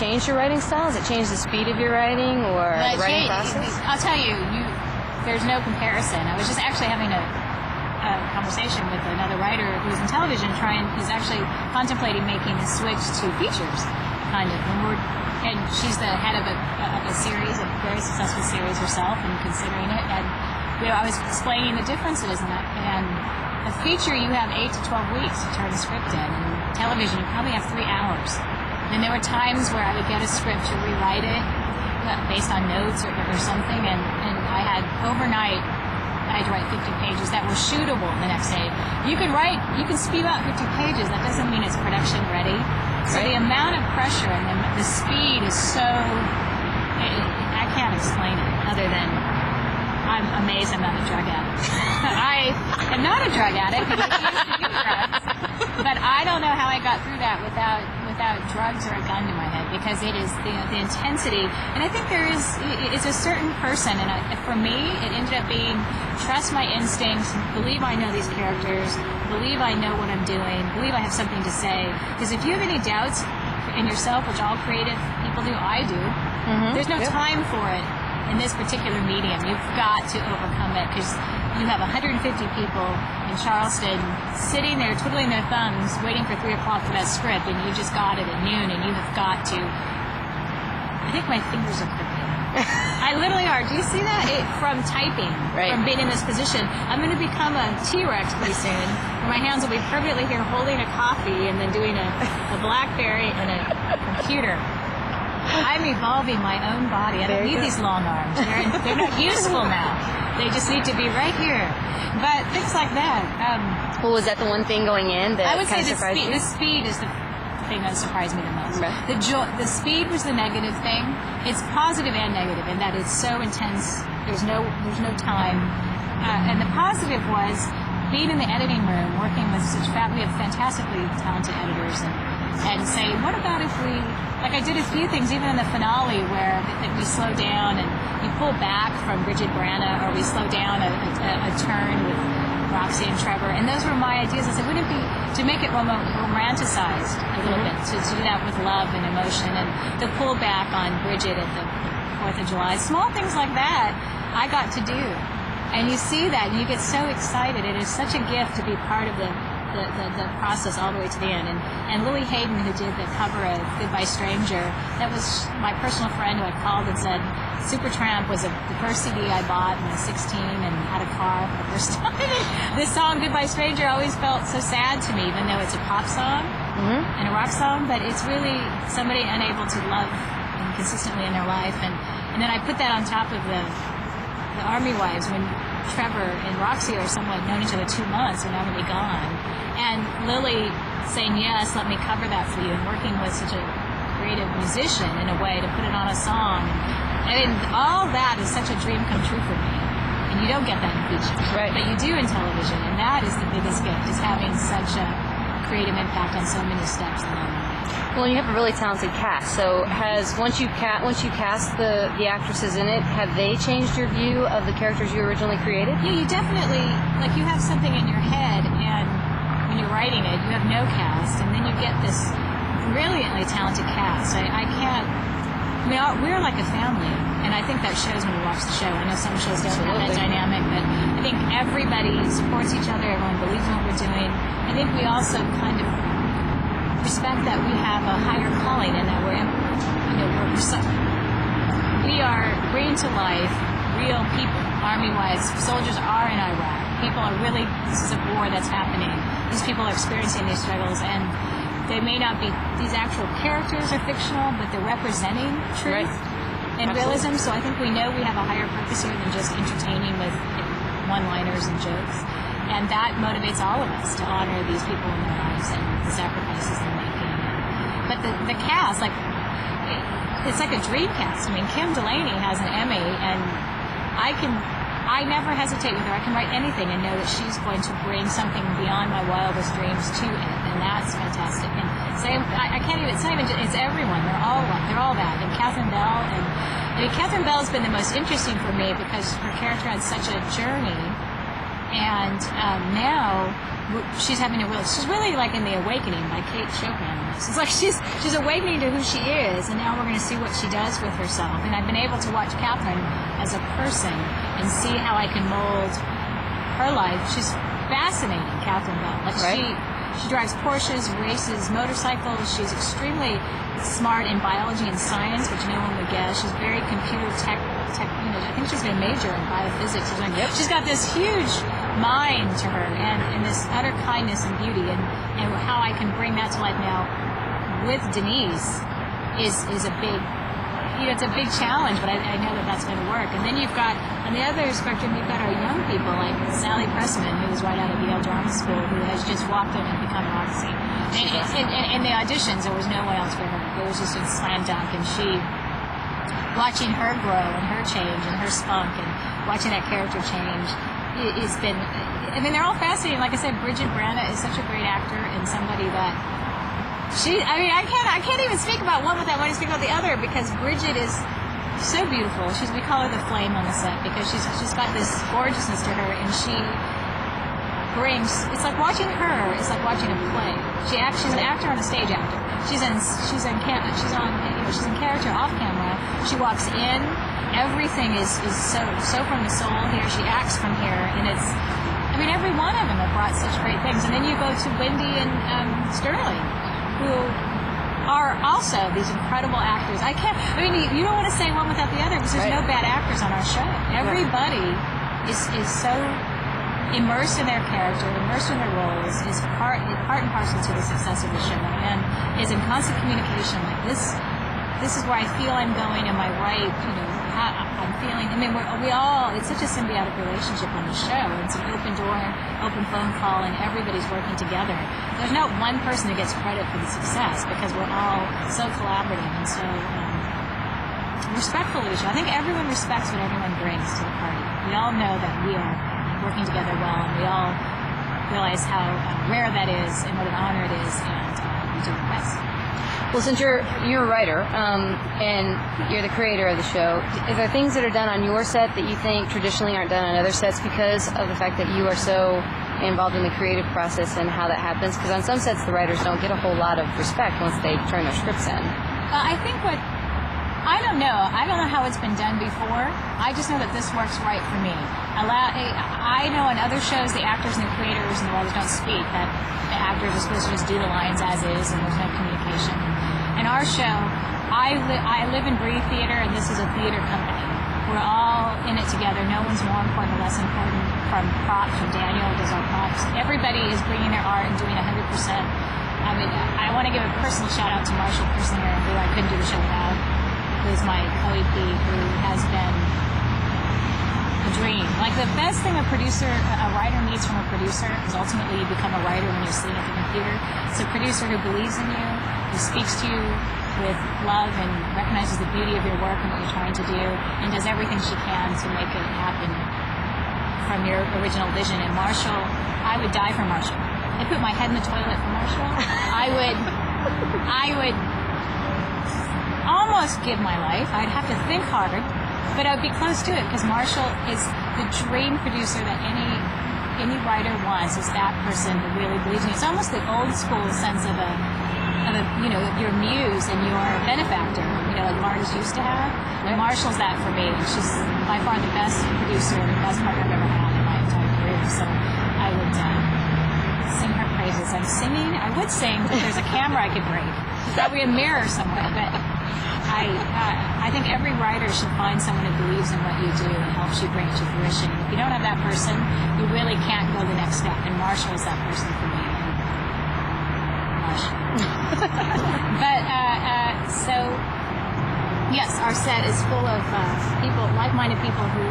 changed your writing style? Has it changed the speed of your writing or the writing process? I'll tell you, there's no comparison. I was just actually having a conversation with another writer who's in television, who's actually contemplating making a switch to features, kind of. And she's the head of a series, a very successful series herself, and considering it. And I was explaining the differences, and a feature you have 8 to 12 weeks to turn the script in. And television, you probably have 3 hours. And there were times where I would get a script to rewrite it based on notes or something, and I had overnight. I had to write 50 pages that were shootable the next day. You can spew out 50 pages. That doesn't mean it's production ready. So the amount of pressure and the speed is so, I can't explain it other than I'm amazed I'm not a drug addict. I am not a drug addict because I used to do drugs, but I don't know how I got through that without drugs or a gun to my head, because it is the intensity. And I think it's a certain person, and for me, it ended up being trust my instincts, believe I know these characters, believe I know what I'm doing, believe I have something to say. Because if you have any doubts in yourself, which all creative people do, I do, there's no time for it in this particular medium. You've got to overcome it, because you have 150 people in Charleston sitting there twiddling their thumbs waiting for 3 o'clock for that script, and you just got it at noon, and you have got to, I think my fingers are crooked. I literally are. Do you see that? From typing, from being in this position. I'm going to become a T-Rex pretty soon, where my hands will be permanently here holding a coffee and then doing a BlackBerry and a computer. I'm evolving my own body. I don't need these long arms. They're not useful now. They just need to be right here. But things like that. Well, was that the one thing going in that I would say surprised you? The speed is the thing that surprised me the most. Right. The speed was the negative thing. It's positive and negative in that it's so intense. There's no time. And the positive was being in the editing room, working with we have fantastically talented editors, and saying, what about if we, like I did a few things even in the finale where we slow down and you pull back from Bridget Branna, or we slow down a turn with Roxy and Trevor, and those were my ideas. I said, wouldn't it be to make it romanticized a little bit, to do that with love and emotion, and the pull back on Bridget at the 4th of July, small things like that I got to do. And you see that, and you get so excited. It is such a gift to be part of the process all the way to the end. And Lily Hayden, who did the cover of Goodbye Stranger, that was my personal friend who I called and said, Supertramp was the first CD I bought when I was 16 and had a car for the first time. This song, Goodbye Stranger, always felt so sad to me, even though it's a pop song and a rock song, but it's really somebody unable to love consistently in their life. And then I put that on top of the Army Wives, when Trevor and Roxy are somewhat known each other 2 months and now going to be gone. And Lily saying, yes, let me cover that for you, and working with such a creative musician in a way to put it on a song. And all that is such a dream come true for me. And you don't get that in features. Right. But you do in television, and that is the biggest gift, is having such a creative impact on so many steps along the way. Well, you have a really talented cast. So once you cast the actresses in it, have they changed your view of the characters you originally created? Yeah, you definitely, like, you have something in your head, and when you're writing it, you have no cast, and then you get this brilliantly talented cast. We're like a family, and I think that shows when you watch the show. I know some shows don't have that dynamic, but I think everybody supports each other, everyone believes in what we're doing. I think we also kind of respect that we have a higher calling, and that we are bringing to life real people. Army wives, soldiers are in Iraq. People are really, this is a war that's happening. These people are experiencing these struggles, and they may not be, these actual characters are fictional, but they're representing truth and realism. So I think we know we have a higher purpose here than just entertaining with one-liners and jokes. And that motivates all of us to honor these people in their lives and the sacrifices they're making. But the cast, it's like a dream cast. I mean, Kim Delaney has an Emmy, and I never hesitate with her. I can write anything and know that she's going to bring something beyond my wildest dreams to it, and that's fantastic. And I can't even. It's not even. It's everyone. They're all that. And Catherine Bell, Catherine Bell has been the most interesting for me because her character had such a journey. And now she's having a real, she's really like in the awakening by Kate Chopin. It's like she's awakening to who she is, and now we're going to see what she does with herself. And I've been able to watch Catherine as a person and see how I can mold her life. She's fascinating, Catherine Bell. Like Right. she drives Porsches, races motorcycles. She's extremely smart in biology and science, which no one would guess. She's very computer tech. I think she's going to major in biophysics or something. She's got this huge mind to her, and this utter kindness and beauty, and how I can bring that to life now with Denise is a big, it's a big challenge, but I know that that's going to work. And then you've got, on the other spectrum, you've got our young people like Sally Pressman, who was right out of Yale Drama School, who has just walked in and become Roxy. And in the auditions, there was no one else for her. It was just a slam dunk, and watching her grow and her change and her spunk and watching that character change, it's been, I mean, they're all fascinating. Like I said, Bridget Branna is such a great actor and somebody that I can't even speak about one without wanting to speak about the other, because Bridget is so beautiful. We call her the flame on the set, because she's got this gorgeousness to her, and she brings, it's like watching her, it's like watching a play. She's an actor and a stage actor. She's in character off camera. She walks in, everything is so from the soul here. She acts from here, and it's, I mean, every one of them have brought such great things. And then you go to Wendy and Sterling, who are also these incredible actors. You don't want to say one without the other, because there's no bad actors on our show. Everybody is so immersed in their character, immersed in their roles, is part and parcel to the success of the show, and is in constant communication. Like this is where I feel I'm going. Am I right? How I'm feeling. I mean, it's such a symbiotic relationship on the show. It's an open door, open phone call, and everybody's working together. There's not one person who gets credit for the success, because we're all so collaborative and so respectful of each other. I think everyone respects what everyone brings to the party. We all know that we are working together well, and we all realize how rare that is and what an honor it is, and we do our best. Well, since you're a writer and you're the creator of the show, is there things that are done on your set that you think traditionally aren't done on other sets because of the fact that you are so involved in the creative process and how that happens? Because on some sets, the writers don't get a whole lot of respect once they turn their scripts in. I think I don't know. I don't know how it's been done before. I just know that this works right for me. I know on other shows, the actors and the creators and the writers don't speak, that the actors are supposed to just do the lines as is, and there's no communication. In our show, I live and breathe theater, and this is a theater company. We're all in it together. No one's more important or less important. From props, from Daniel does our props. Everybody is bringing their art and doing 100%. I mean, I want to give a personal shout out to Marshall Kirslinger, who I couldn't do the show without, who's my co-EP, who has been a dream. Like, the best thing a writer needs from a producer is ultimately you become a writer when you're sitting at the computer. It's a producer who believes in you, who speaks to you with love and recognizes the beauty of your work and what you're trying to do, and does everything she can to make it happen from your original vision. And Marshall, I would die for Marshall. I'd put my head in the toilet for Marshall. I would almost give my life. I'd have to think hard, but I would be close to it, because Marshall is the dream producer that any writer wants, is that person who really believes in you. It's almost the old school sense of your muse and your benefactor, like artists used to have. And Marshall's that for me. She's by far the best producer, the best partner I've ever had in my entire career. So I would sing her praises. I'm singing. I would sing, but there's a camera I could break. There's probably a mirror somewhere, but I think every writer should find someone who believes in what you do and helps you bring it to fruition. If you don't have that person, you really can't go the next step. And Marshall is that person for me. But so yes, our set is full of people, like-minded people who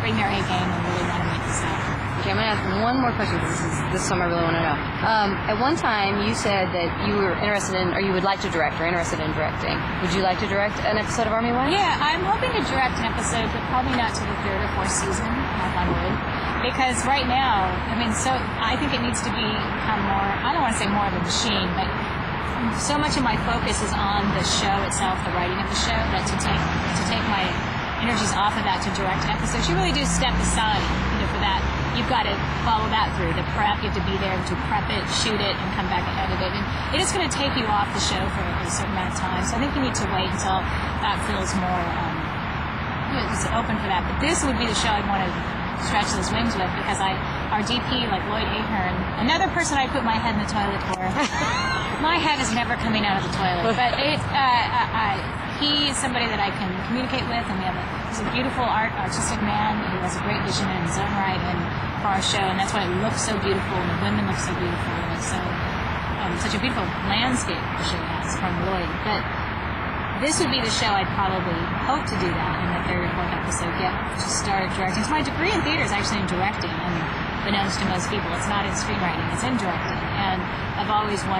bring their A game and really want to make this happen. Okay, I'm going to ask one more question, because this is something I really want to know. At one time, you said that you were interested in, or you would like to direct, or interested in directing. Would you like to direct an episode of Army Wives? Yeah, I'm hoping to direct an episode, but probably not to the third or fourth season, knock on wood. Because right now, I think it needs to become more, I don't want to say more of a machine, but so much of my focus is on the show itself, the writing of the show, that to take my energies off of that to direct episodes, you really do step aside, for that you've got to follow that through. The prep, you have to be there to prep it, shoot it, and come back and edit it. And it is going to take you off the show for a certain amount of time. So I think you need to wait until that feels more it's open for that. But this would be the show I'd want to stretch those wings with, because our DP, like Lloyd Ahern, another person I put my head in the toilet for. My head is never coming out of the toilet, but he is somebody that I can communicate with, and he's a beautiful artistic man who has a great vision in his own right, and for our show, and that's why it looks so beautiful, and the women look so beautiful, and so such a beautiful landscape the show has from Lloyd. But this would be the show I'd probably hope to do that in the third or fourth episode, get to start directing. So my degree in theater is actually in directing, and unbeknownst to most people, it's not in screenwriting, it's in directing, and I've always wanted